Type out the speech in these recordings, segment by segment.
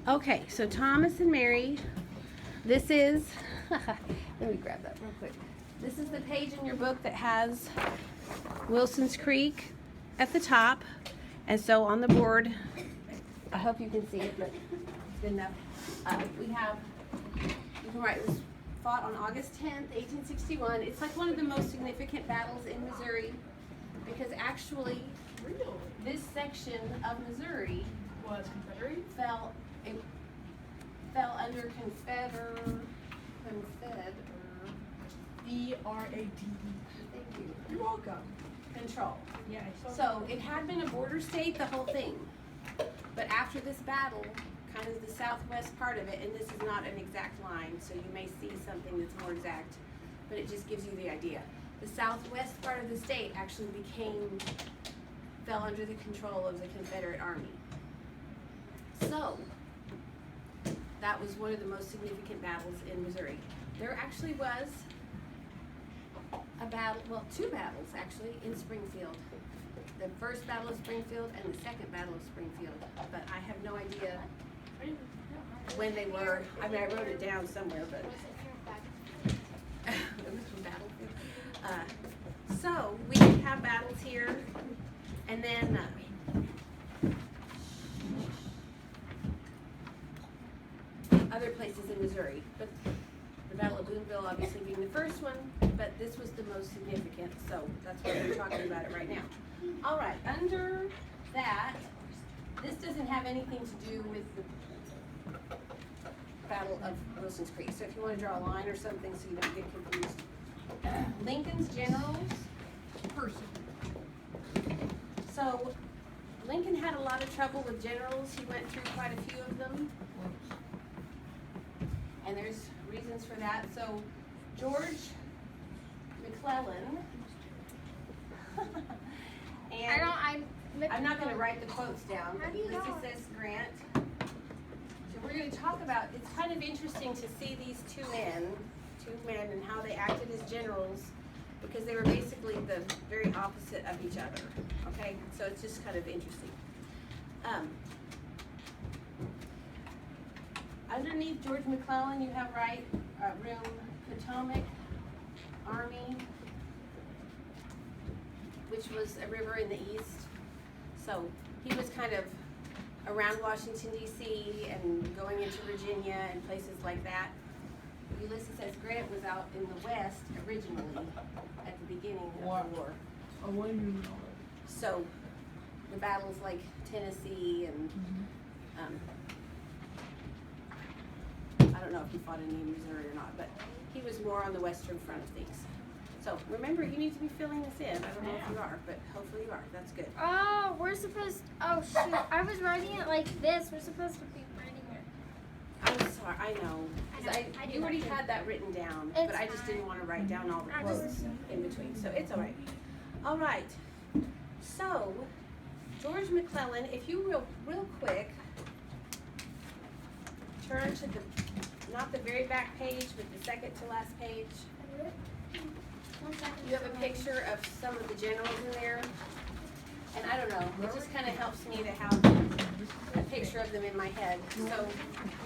Okay, so Thomas and Mary, this is, let me grab that real quick. This is the page in your book that has Wilson's Creek at the top. And so on the board, I hope you can see it, but it's good enough. We have, you can write, it was fought on August 10th, 1861. It's like one of the most significant battles in Missouri because actually this section of Missouri Was Confederate? fell under B-R-A-D-E. thank you, You're welcome. control. Yeah, I saw So it had been a border state, the whole thing. But after this battle, kind of the southwest part of it, and this is not an exact line, so you may see something that's more exact, but it just gives you the idea. The southwest part of the state actually fell under the control of the Confederate Army. So, that was one of the most significant battles in Missouri. There actually was a battle, well, two battles actually, in Springfield. The first Battle of Springfield and the second Battle of Springfield, but I have no idea when they were. I mean, I wrote it down somewhere, but it was from Battlefield. So we have battles here, and then other places in Missouri, but the Battle of Boonville obviously being the first one, but this was the most significant, so that's why we're talking about it right now. All right, under that, this doesn't have anything to do with the Battle of Wilson's Creek, so if you want to draw a line or something so you don't get confused. Lincoln's generals. person. So Lincoln had a lot of trouble with generals. He went through quite a few of them. And there's reasons for that. So George McClellan, and I'm not going to write the quotes down, but this just says Grant. So we're going to talk about, it's kind of interesting to see these two men and how they acted as generals because they were basically the very opposite of each other, okay? So it's just kind of interesting. Underneath George McClellan, you have room Potomac Army, which was a river in the east. So he was kind of around Washington, D.C. and going into Virginia and places like that. Ulysses S. Grant was out in the west originally at the beginning of the war. Oh, what do you know? So the battles like Tennessee and I don't know if he fought any in Missouri or not, but he was more on the western front of things. So remember, you need to be filling this in. I don't know if you are, but hopefully you are. That's good. Oh, we're supposed. Oh shoot! I was writing it like this. We're supposed to be writing it. I'm sorry. I know. 'Cause you already had that written down, but I just didn't want to write down all the quotes in between. So it's all right. All right. So George McClellan, if you real quick turn to not the very back page, but the second to last page. You have a picture of some of the generals in there. And I don't know, it just kind of helps me to have a picture of them in my head. So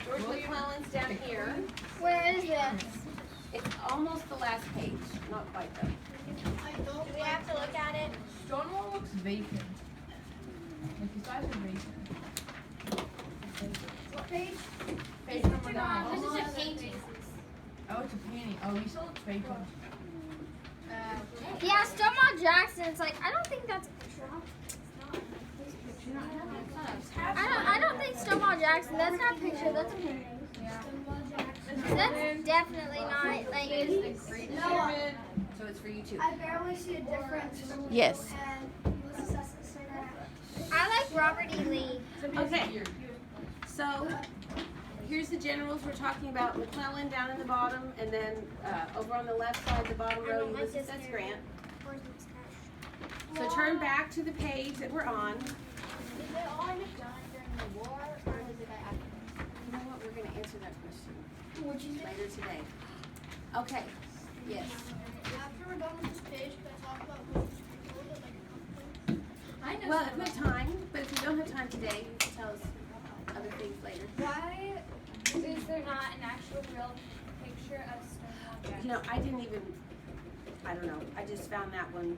George McClellan's down here. Where is this? It's almost the last page, not quite though. Do we have to look at it? Stonewall looks vacant. Like his eyes are vacant. What page? Page number 9. This is a painting. Oh, it's a painting. Oh, he still looks vacant. Yeah, Stonewall Jackson. It's like I don't think that's a picture. I don't think Stonewall Jackson. That's not a picture. That's a painting. That's definitely not like. So it's for you too. I barely see a difference. Yes. I like Robert E. Lee. Okay. So here's the generals we're talking about. McClellan down in the bottom, and then over on the left side, the bottom row, Ulysses S. Grant. So turn back to the page that we're on. Is it all done during the war, or is it after? You know what? We're going to answer that question What'd you say? later today. Okay. Yes. After we're done with this page, can I talk about what like a couple things? Well, if we have time, but if you don't have time today, you can tell us other things later. Why a real picture of Stonewall Jackson? You know, I don't know, I just found that one,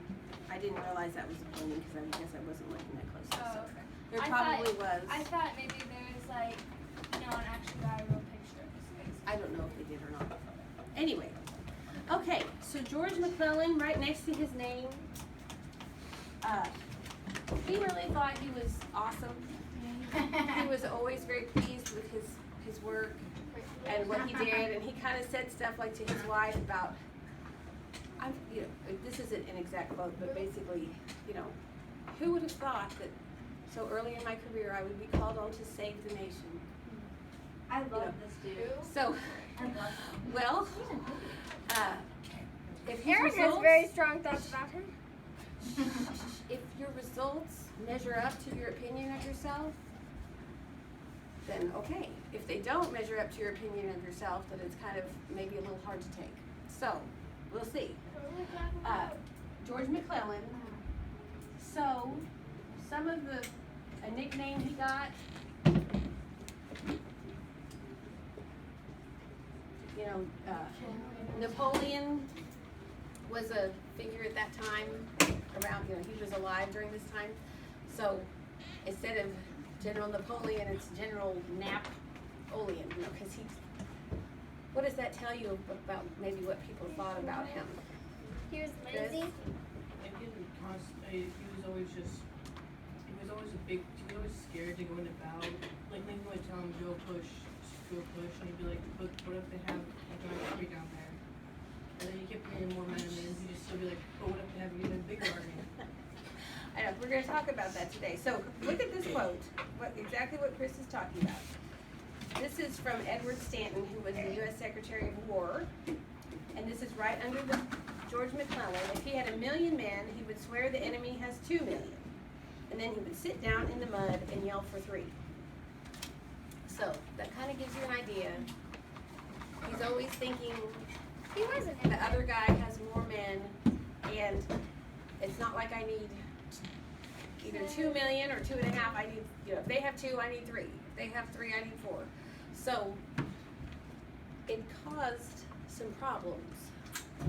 I didn't realize that was a painting, because I guess I wasn't looking that closely, Oh, so. okay. There I probably was. I thought maybe there was like, no one actually got a real picture of his face. I don't know if they did or not. Anyway, okay, so George McClellan, right next to his name, he really thought he was awesome. He was always very pleased with his work and what he did, and he kind of said stuff like to his wife about, this isn't an exact quote, but basically, who would have thought that so early in my career I would be called on to save the nation? I love this dude. So, I love him. well, if his Aaron has results, very strong thoughts about him. if your results measure up to your opinion of yourself, then okay. If they don't measure up to your opinion of yourself, then it's kind of maybe a little hard to take. So, we'll see. George McClellan. So, some of a nickname he got, Napoleon was a figure at that time around, he was alive during this time. So, instead of General Napoleon, it's General Napoleon, because what does that tell you about maybe what people thought about him? He was Chris? lazy. He was always scared to go into battle. Like Lincoln would tell him, go push, and he'd be like, but what if they have a giant army down there? And then he kept bringing more men in, and he'd just still be like, but what if they have an even bigger army? I know, we're gonna talk about that today. So, look at this quote, exactly what Chris is talking about. This is from Edward Stanton, who was the U.S. Secretary of War, and this is right under the George McClellan. If he had 1 million men, he would swear the enemy has 2 million. And then he would sit down in the mud and yell for 3. So, that kind of gives you an idea. He's always thinking He wasn't. the other guy has more men, and it's not like I need either 2 million or 2.5. I need, if they have 2, I need 3. If they have 3, I need 4. So, it caused some problems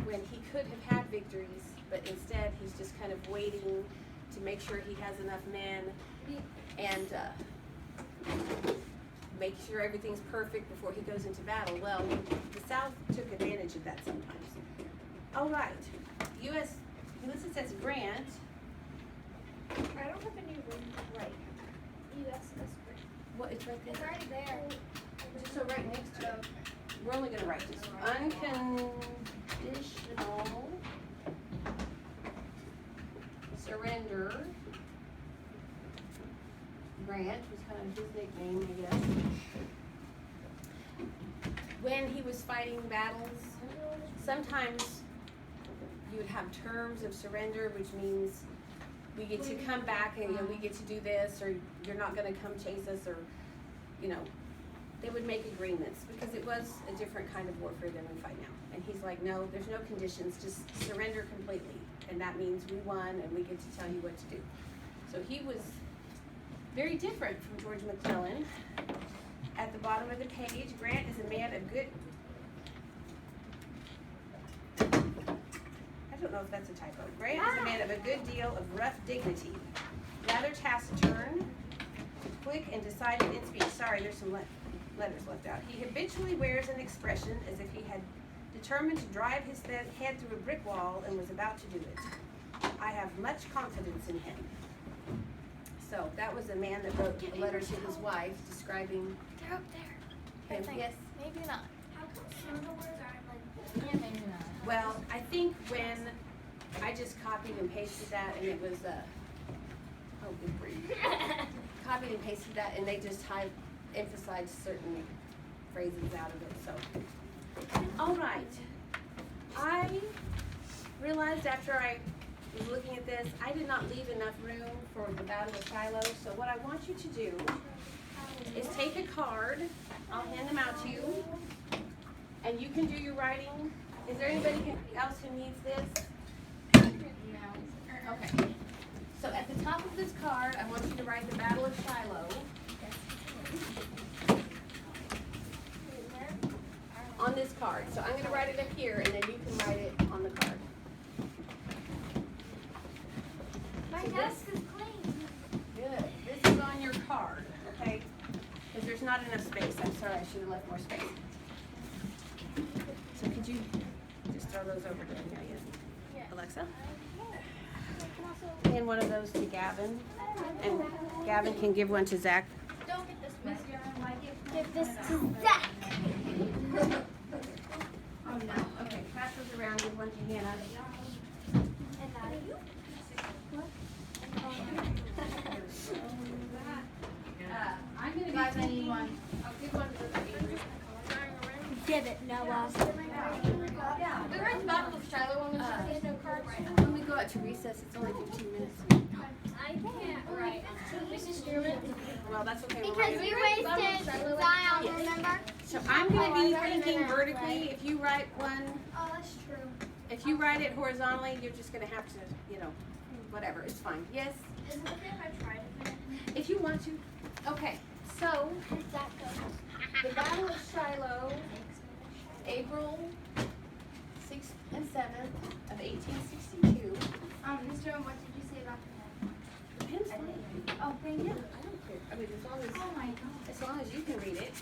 when he could have had victories, but instead he's just kind of waiting to make sure he has enough men and make sure everything's perfect before he goes into battle. Well, the South took advantage of that sometimes. All right, U.S. Ulysses S. Grant. I don't have any room to write. USS Grant. What, it's right It's there? already there. Just so right next to it. We're only gonna write this. Unconditional surrender. Grant was kind of his nickname, I guess. When he was fighting battles, sometimes you would have terms of surrender, which means we get to come back and we get to do this, or you're not gonna come chase us, or they would make agreements, because it was a different kind of warfare than we fight now. And he's like, no, there's no conditions, just surrender completely. And that means we won and we get to tell you what to do. So he was very different from George McClellan. At the bottom of the page, Grant is a man of good, I don't know if that's a typo. Grant is a man of a good deal of rough dignity, rather taciturn, quick and decided in speech. Sorry, there's some letters left out. He habitually wears an expression as if he had determined to drive his head through a brick wall and was about to do it. I have much confidence in him. So that was a man that wrote a letter to his wife describing They're up there. him. Yes. Maybe not. How come some of the words aren't like Yeah, maybe not. Well, I think when I just copied and pasted that, and it was oh, good grief. Copied and pasted that, and they just emphasized certain phrases out of it. So, all right. I realized after I was looking at this, I did not leave enough room for the Battle of Shiloh. So what I want you to do is take a card. I'll hand them out to you, and you can do your writing. Is there anybody else who needs this? Okay. So at the top of this card, I want you to write the Battle of Shiloh. card. So I'm gonna write it up here and then you can write it on the card. My So desk is clean. Good. This is on your card, okay? Because there's not enough space. I'm sorry, I should have left more space. So could you just throw those over to Amelia? Yeah. Alexa? Hand one of those to Gavin. And Gavin can give one to Zach. Don't get this one. Give this to Zach. Oh no. Okay, pass those around. Give one to Hannah. And now you. I'm gonna Guys, I need one. I'll give one to Avery. Give it, Noah. We were at the Battle of Shiloh when we took these no cards. When we go out to recess, it's only 15 minutes. I can't write. Well, that's okay. We'll Because write it. you wasted Zion, remember? So I'm gonna be thinking vertically. If you write one, Oh, that's true. if you write it horizontally, you're just gonna have to, you know, whatever. It's fine. Yes, Is it okay if I tried it? if you want to. Okay. So Zach goes. the Battle of Shiloh, April 6th and 7th of 1862. Mr. What did you say about The pen's fine. Oh, thank Yeah, you. I don't care. I mean, Oh my God. as long as you can read it.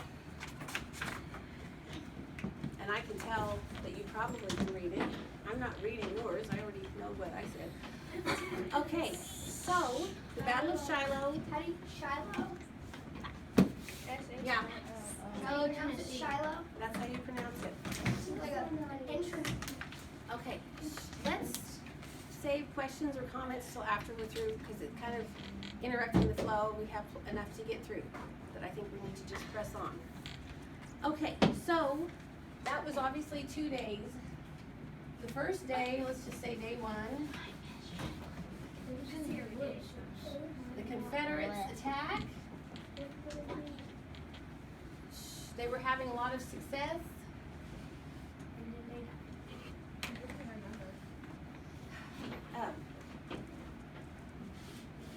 And I can tell that you probably can read it. I'm not reading yours. I already know what I said. Okay, so the Battle of Shiloh. How do you, Shiloh? Yeah, How do you pronounce it? Shiloh? that's how you pronounce it. Seems like an entrance. Okay, let's save questions or comments till after we're through because it's kind of interrupting the flow. We have enough to get through that I think we need to just press on. Okay, so that was obviously 2 days. The first day, let's just say day 1, the Confederates attack. They were having a lot of success.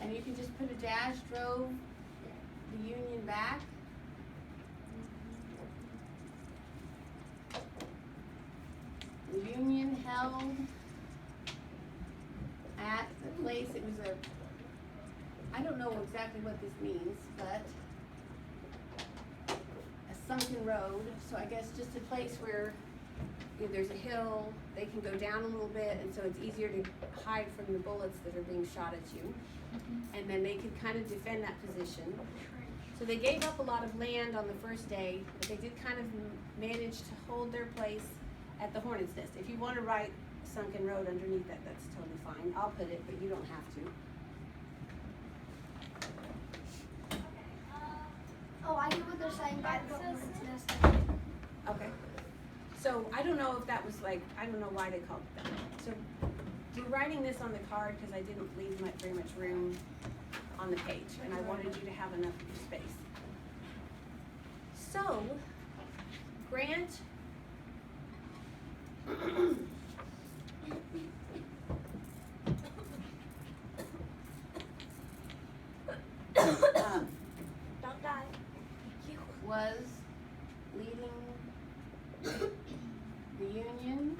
And you can just put a dash, drove the Union back. The Union held at the place, it was I don't know exactly what this means, but a sunken road, so I guess just a place where if there's a hill, they can go down a little bit, and so it's easier to hide from the bullets that are being shot at you. And then they could kind of defend that position. So they gave up a lot of land on the first day, but they did kind of manage to hold their place at the Hornet's Nest. If you want to write sunken road underneath that, that's totally fine. I'll put it, but you don't have to. Oh, I get what they're saying by the Hornet's Nest. Okay. So I don't know if that was like, I don't know why they called it that. So we're writing this on the card because I didn't leave very much room on the page, and I wanted you to have enough space. So, Grant Don't die. was leading the Union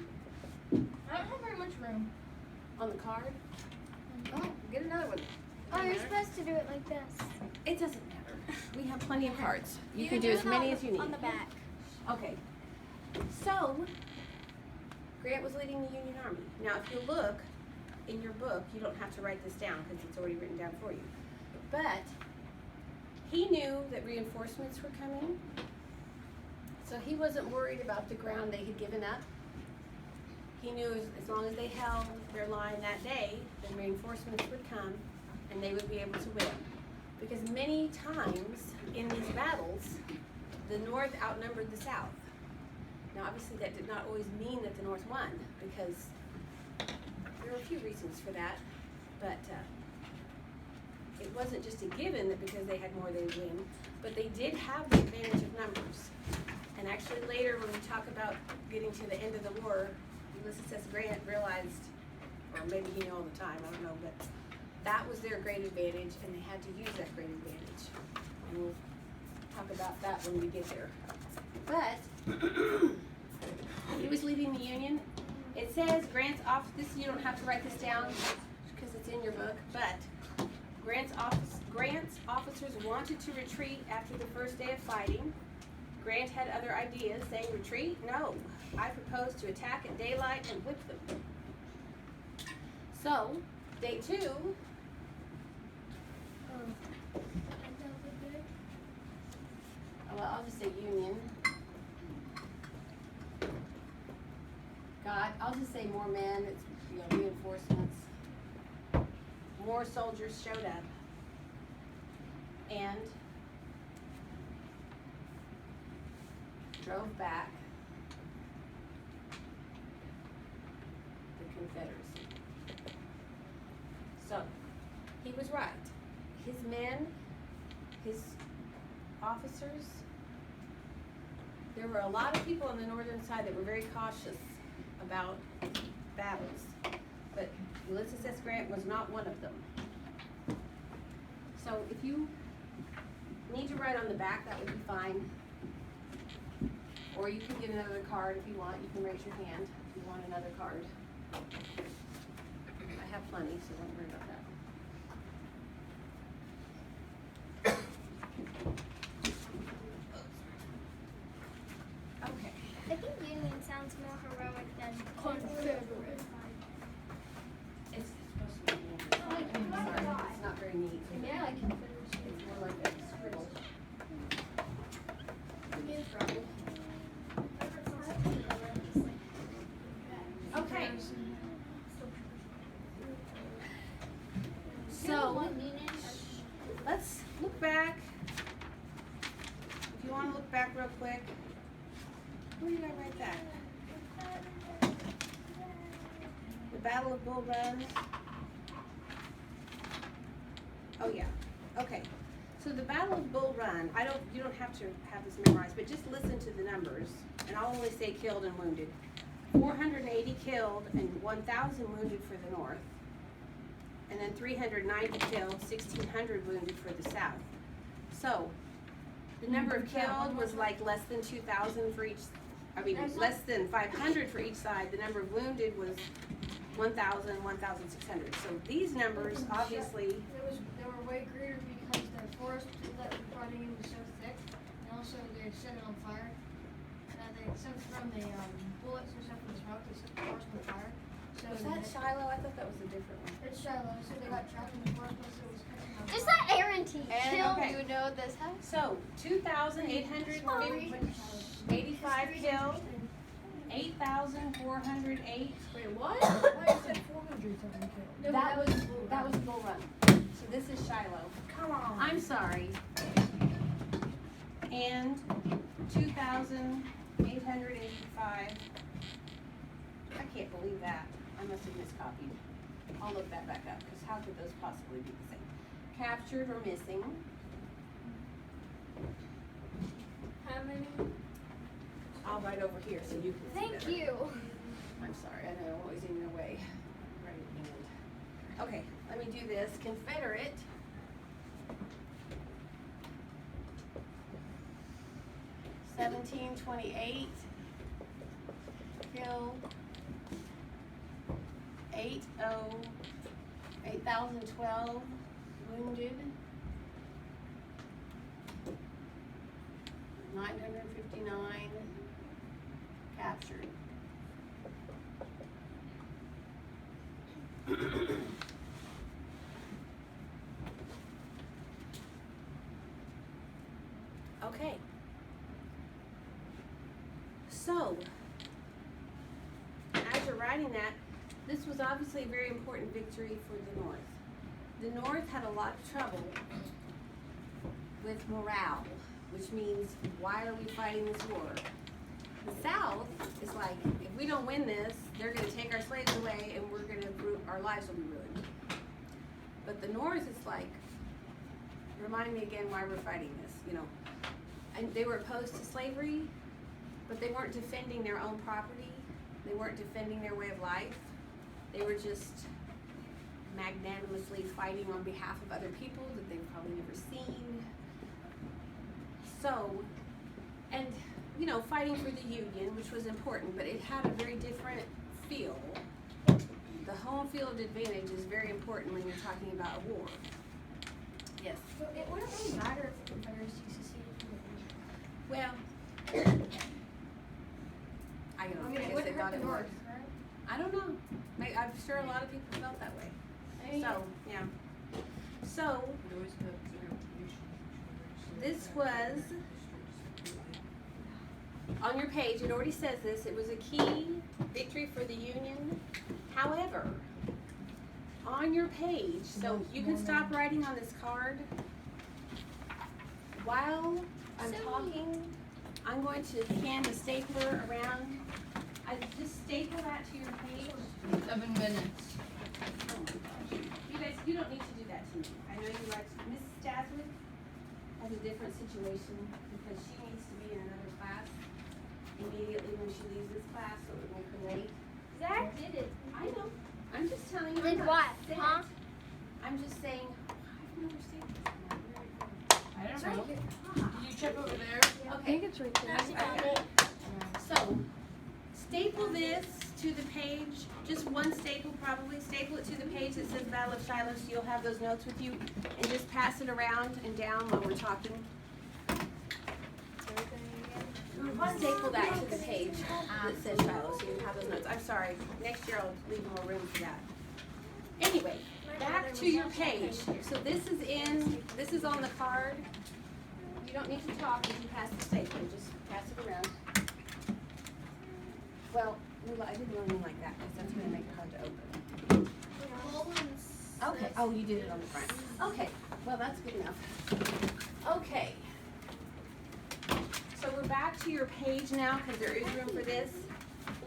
I don't have very much room. on the card. Oh, get another one. Oh, you're supposed to do it like this. It doesn't matter. We have plenty of cards. You can can do do as it many on- as you need. On the back. Okay. So, Grant was leading the Union Army. Now, if you look in your book, you don't have to write this down because it's already written down for you. But he knew that reinforcements were coming, so he wasn't worried about the ground they had given up. He knew as long as they held their line that day, then reinforcements would come and they would be able to win. Because many times in these battles, the North outnumbered the South. Now, obviously, that did not always mean that the North won, because there were a few reasons for that, but it wasn't just a given that because they had more, they would win, but they did have the advantage of numbers. And actually, later, when we talk about getting to the end of the war, Ulysses S. Grant realized, or maybe he knew all the time, I don't know, but that was their great advantage, and they had to use that great advantage. And we'll talk about that when we get there. But he was leaving the Union. It says Grant's off, this, you don't have to write this down because it's in your book, but Grant's officers wanted to retreat after the first day of fighting. Grant had other ideas, saying, retreat? No. I propose to attack at daylight and whip them. So, day 2, well, I'll just say Union. I'll just say more men, it's, reinforcements. More soldiers showed up. And drove back the Confederacy. So, he was right. His men, his officers, there were a lot of people on the northern side that were very cautious about battles, but Ulysses S. Grant was not one of them. So if you need to write on the back, that would be fine. Or you can get another card if you want. You can raise your hand if you want another card. I have plenty, so don't worry about that. Okay. I think Union sounds more heroic than Confederate. It's supposed to be Union. I like Union. Sorry, it's not very neat. Yeah, I like Confederacy. It's more like a scribble. Okay. So, let's look back. If you want to look back real quick. Where did I write that? The Battle of Bull Run. Oh yeah, okay. So the Battle of Bull Run, you don't have to have this memorized, but just listen to the numbers, and I'll only say killed and wounded. 480 killed and 1,000 wounded for the North. And then 390 killed, 1,600 wounded for the South. So, the number of killed was like less than 2,000 for each, less than 500 for each side. The number of wounded was 1,000, 1,600. So these numbers, obviously, They were way greater because the forest that we're fighting in was so thick, and also they set it on fire. They sent from the bullets and stuff from the smoke, they set the forest on fire. So was that Shiloh? I thought that was a different one. it's Shiloh, so they got trapped in the forest, plus it was catching on Is fire. that Aaron T? And, Kill? okay. You know this house? So, 2,885 killed, 8,408. Wait, what? Why is it 400 something killed? That was Bull Run. So this is Shiloh. Come on. I'm sorry. And 2,885. I can't believe that. I must have miscopied. I'll look that back up, because how could those possibly be the same? Captured or missing. How many? I'll write over here so you can see Thank better. you. I'm sorry, I know, I'm always in your way. Right at the end. Okay, let me do this. Confederate. $1,728 killed. 8,012 wounded. 959 captured. Okay. So, as you're writing that, this was obviously a very important victory for the North. The North had a lot of trouble with morale, which means, why are we fighting this war? The South is like, if we don't win this, they're going to take our slaves away and our lives will be ruined. But the North is like, remind me again why we're fighting this, And they were opposed to slavery, but they weren't defending their own property. They weren't defending their way of life. They were just magnanimously fighting on behalf of other people that they've probably never seen. So, and you know, fighting for the Union, which was important, but it had a very different feel. The home field advantage is very important when you're talking about a war. Yes. But it wouldn't really matter if the Confederacy seceded from the Union. Well, I don't know. I mean, I it guess wouldn't they thought hurt the it would. North, right? I don't know. I'm sure a lot of people felt that way. I mean, So, yeah. So, You always have certain conditions. this was on your page. It already says this. It was a key victory for the Union. However, on your page, so you can stop writing on this card. While I'm So talking, I'm going to pan the stapler around. I just staple that to your page. 7 minutes. Oh my gosh. You guys, you don't need to do that to me. I know you like, Mrs. Stazwick has a different situation because she needs to be in another class immediately when she leaves this class, so it won't be late. Zach did it. I know. I'm just telling you. Did I'm not what? upset. Huh? I'm just saying, I've never seen this. I don't it's know. right here. Did you check over there? Okay, it's right there. I got it. So, staple this to the page, just one staple probably, staple it to the page that says Battle of Shiloh, so you'll have those notes with you, and just pass it around and down while we're talking. Staple that to the page that says Shiloh, so you have those notes. I'm sorry, next year I'll leave more room for that. Anyway, back to your page. So this is on the card. You don't need to talk if you pass the staple, just pass it around. Well, Lula, I didn't really mean like that, because that's gonna make it hard to open. Okay, oh, you did it on the front. Okay, well, that's good enough. Okay. So we're back to your page now, because there is room for this.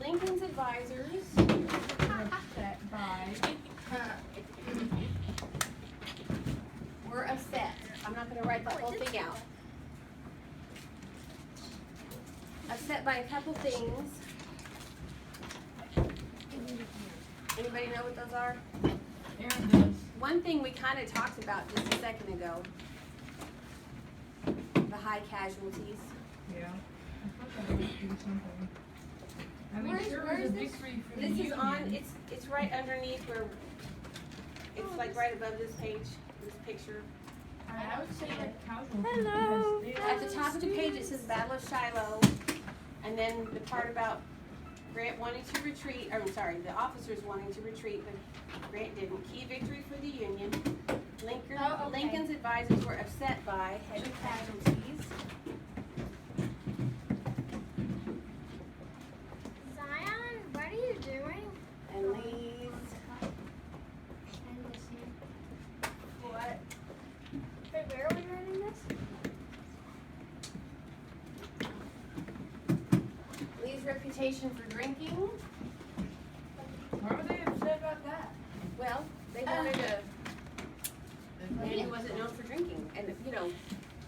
Lincoln's advisors. Upset by. We're upset. I'm not gonna write the whole thing out. Upset by a couple things. Anybody know what those are? Aaron does. One thing we kinda talked about just a second ago. The high casualties. Yeah. I thought that would do something. I mean, Where's- sure where was a is this? victory for the This is Union. on, it's right underneath where, it's like right above this page, this picture. I would say like casualties. Hello. because At the top of the page, it says Battle of Shiloh, and then the part about Grant wanting to retreat, or I'm sorry, the officers wanting to retreat, but Grant didn't. Key victory for the Union. Oh, okay. Lincoln's advisors were upset by heavy casualties. Zion, what are you doing? And Lee's, What? Wait, where are we writing this? Lee's reputation for drinking. Why were they upset about that? Well, they wanted a man who wasn't known for drinking, and you know,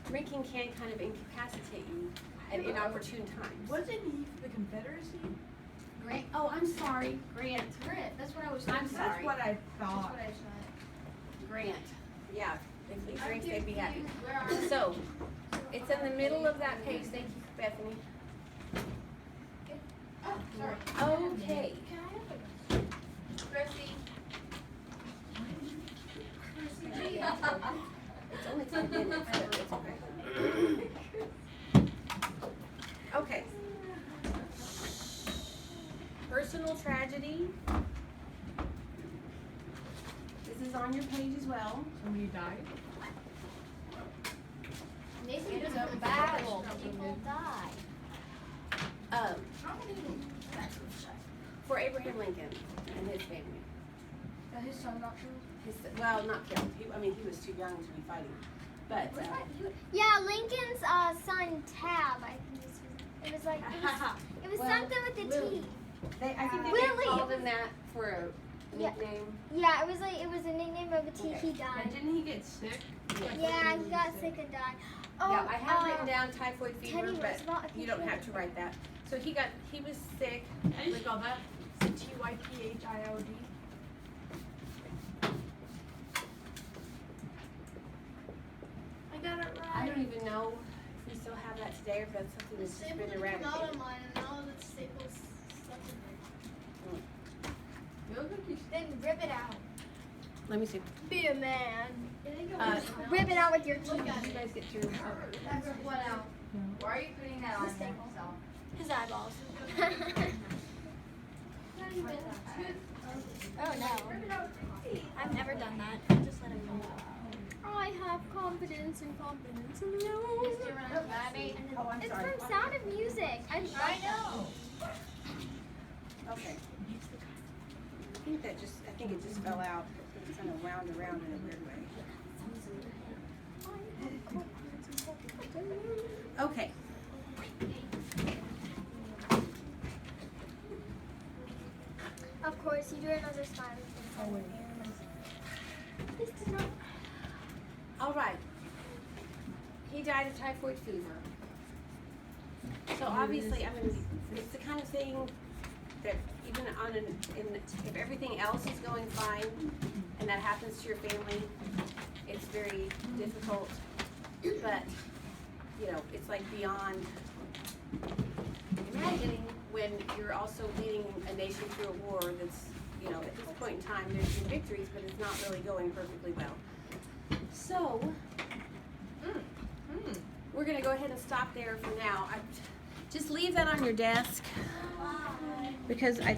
drinking can kind of incapacitate you at inopportune times. Wasn't he for the Confederacy? Grant? Oh, I'm sorry, Grant. Grant, that's what I was I'm thinking. sorry. That's what I That's thought. what I said. Grant. Yeah, if he drinks, they'd be happy. Where are you? So, it's in the middle of that page. Thank you, Bethany. Oh, sorry. Okay. Can I have it? Chrissy. It's only 10 minutes, but it's okay. Okay. Personal tragedy. This is on your page as well. Somebody died. It is a battle. People die. For Abraham Lincoln and his family. That his son got killed? Well, not killed. He was too young to be fighting. But, Yeah, Lincoln's son Tab. I think it was like it was Well, something with the Lily. T. I think they Willie. called him that for a Yeah. nickname. Yeah, it was a nickname of a T. Okay. He And died. didn't he get sick? Yeah, he got sick and died. Oh, Yeah, I have written down typhoid fever, Teddy but Roosevelt, I think you don't he have was- to write that. So he was sick. How do you spell that? It's Typhild. I got it I right. don't even know if we still still have that today, or if that's something The that's just staple been didn't come out eradicated. on mine, and now the staple's stuck in there. You look like you Then rip it out. Let me see. Be a man. Uh, Rip it out with your teeth. Look at You it. guys get through. That ripped one out. Why are you putting that on yourself? His eyeballs. Oh no. I've never done that. Just let him know. I have confidence and confidence in no. Oh, I'm It's sorry. from Sound of Music. I know. Okay. I think it just fell out. It's kind of wound around in a weird way. Okay. Of course, you do another smile. Oh, wait. This does not. All right. He died of typhoid fever. So obviously, I mean, it's the kind of thing that even if everything else is going fine, and that happens to your family, it's very difficult. But you know, it's like beyond imagining when you're also leading a nation through a war that's, you know, at this point in time, there's been victories, but it's not really going perfectly well. So, we're gonna go ahead and stop there for now. Just leave that on your desk, because I